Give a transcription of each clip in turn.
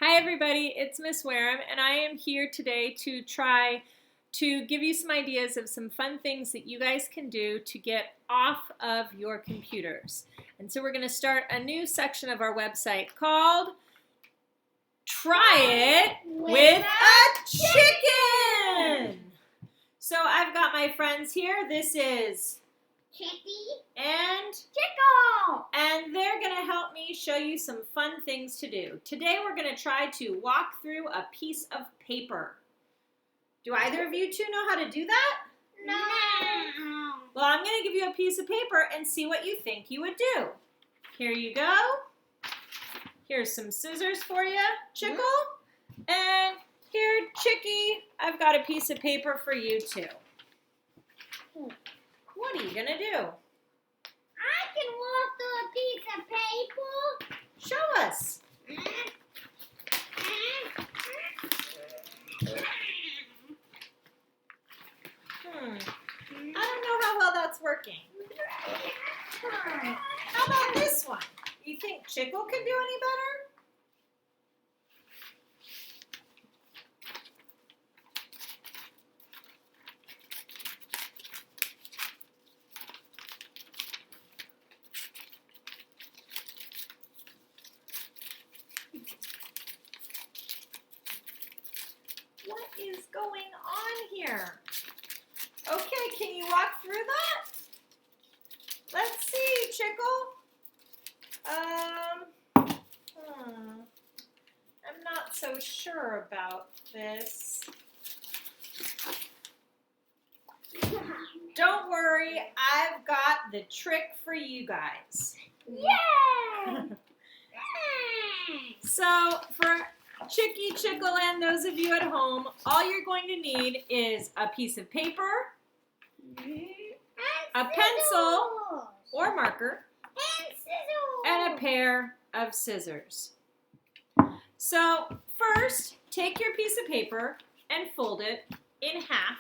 Hi everybody, it's Miss Wareham and I am here today to try to give you some ideas of some fun things that you guys can do to get off of your computers. And so we're going to start a new section of our website called Try It with a Chicken! So I've got my friends here. This is Chicky and Chickle. And they're going to help me show you some fun things to do. Today we're going to try to walk through a piece of paper. Do either of you two know how to do that? No. Well, I'm going to give you a piece of paper and see what you think you would do. Here you go. Here's some scissors for you, Chickle. And here, Chicky, I've got a piece of paper for you too. What are you going to do? I can walk through a piece of paper. Show us. I don't know how well that's working. How about this one? You think Chickle can do any better? What is going on here? Okay, can you walk through that? Let's see, Chickle. I'm not so sure about this. Don't worry, I've got the trick for you guys. Yay! So, for Chicky, Chickle, and those of you at home, all you're going to need is a piece of paper, a pencil or marker, and a pair of scissors. So, first, take your piece of paper and fold it in half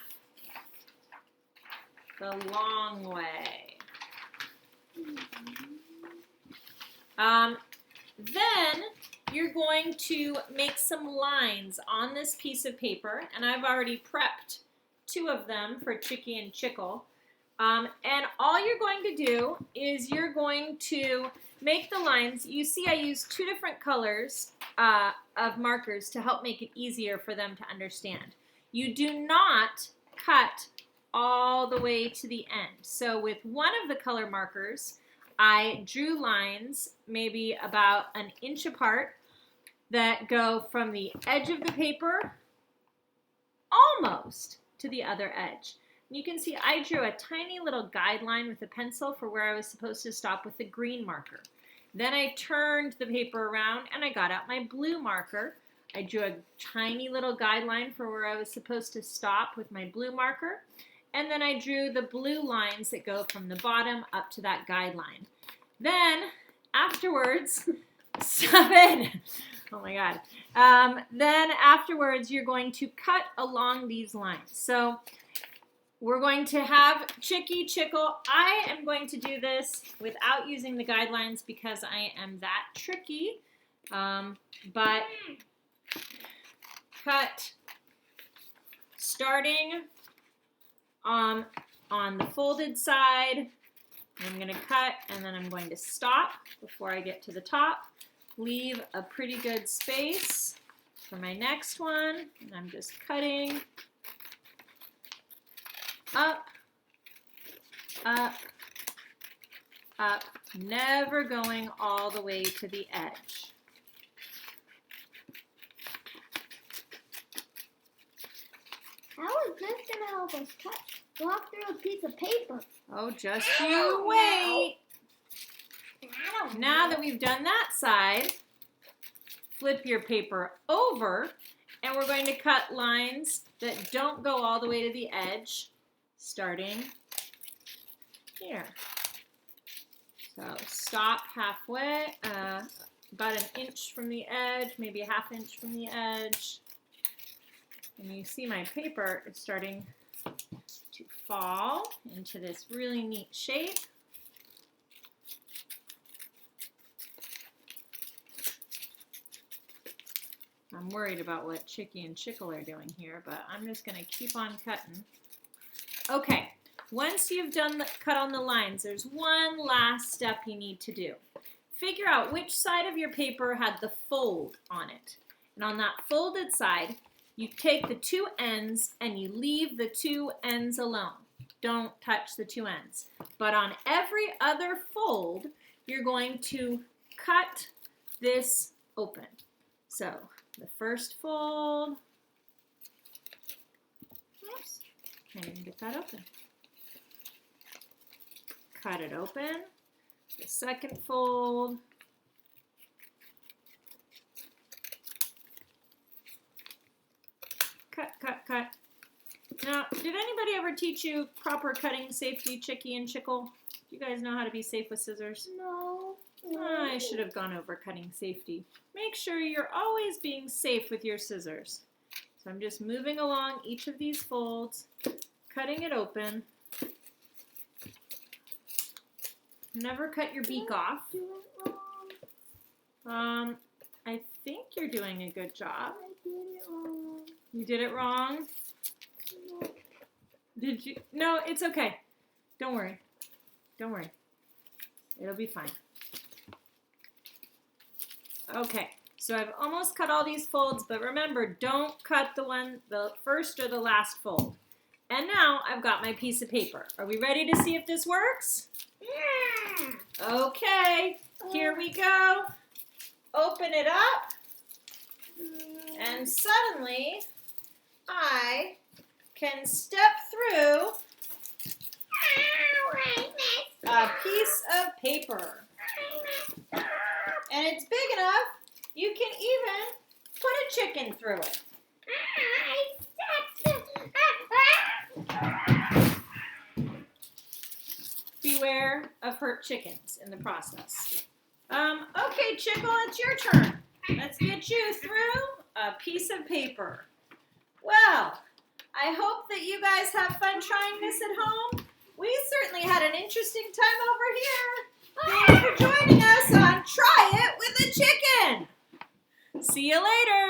the long way. Then you're going to make some lines on this piece of paper, and I've already prepped 2 of them for Chicky and Chickle. And all you're going to do is you're going to make the lines. You see I use 2 different colors of markers to help make it easier for them to understand. You do not cut all the way to the end. So with one of the color markers, I drew lines maybe about an inch apart that go from the edge of the paper almost to the other edge. And you can see I drew a tiny little guideline with a pencil for where I was supposed to stop with the green marker. Then I turned the paper around and I got out my blue marker. I drew a tiny little guideline for where I was supposed to stop with my blue marker. And then I drew the blue lines that go from the bottom up to that guideline. Then, afterwards, stop it! Oh my God. Then afterwards, you're going to cut along these lines. So we're going to have Chicky, Chickle. I am going to do this without using the guidelines because I am that tricky. But cut starting on the folded side. I'm going to cut and then I'm going to stop before I get to the top. Leave a pretty good space for my next one. And I'm just cutting up, up, up, never going all the way to the edge. How is this going to help us walk through a piece of paper? Oh, just you wait. Now that we've done that side, flip your paper over, and we're going to cut lines that don't go all the way to the edge, starting here. So stop halfway, about an inch from the edge, maybe a ½ inch from the edge. And you see my paper is starting to fall into this really neat shape. I'm worried about what Chicky and Chickle are doing here, but I'm just going to keep on cutting. Okay, once you've cut on the lines, there's one last step you need to do. Figure out which side of your paper had the fold on it. And on that folded side, you take the two ends and you leave the two ends alone. Don't touch the two ends. But on every other fold, you're going to cut this open. So the first fold, oops, can't even get that open. Cut it open. The second fold. Cut, cut, cut. Now, did anybody ever teach you proper cutting safety, Chicky and Chickle? Do you guys know how to be safe with scissors? No. I should have gone over cutting safety. Make sure you're always being safe with your scissors. So I'm just moving along each of these folds, cutting it open. Never cut your beak off. I think you're doing a good job. I did it wrong. You did it wrong? No. Did you? No, it's okay. Don't worry. Don't worry. It'll be fine. Okay, so I've almost cut all these folds, but remember, don't cut the first or the last fold. And now I've got my piece of paper. Are we ready to see if this works? Yeah. Okay, here we go. Open it up, and suddenly I can step through a piece of paper. And it's big enough, you can even put a chicken through it. Beware of hurt chickens in the process. Okay, Chickle, it's your turn. Let's get you through a piece of paper. Well, I hope that you guys have fun trying this at home. We certainly had an interesting time over here. Thanks for joining us on Try It with a Chicken. See you later.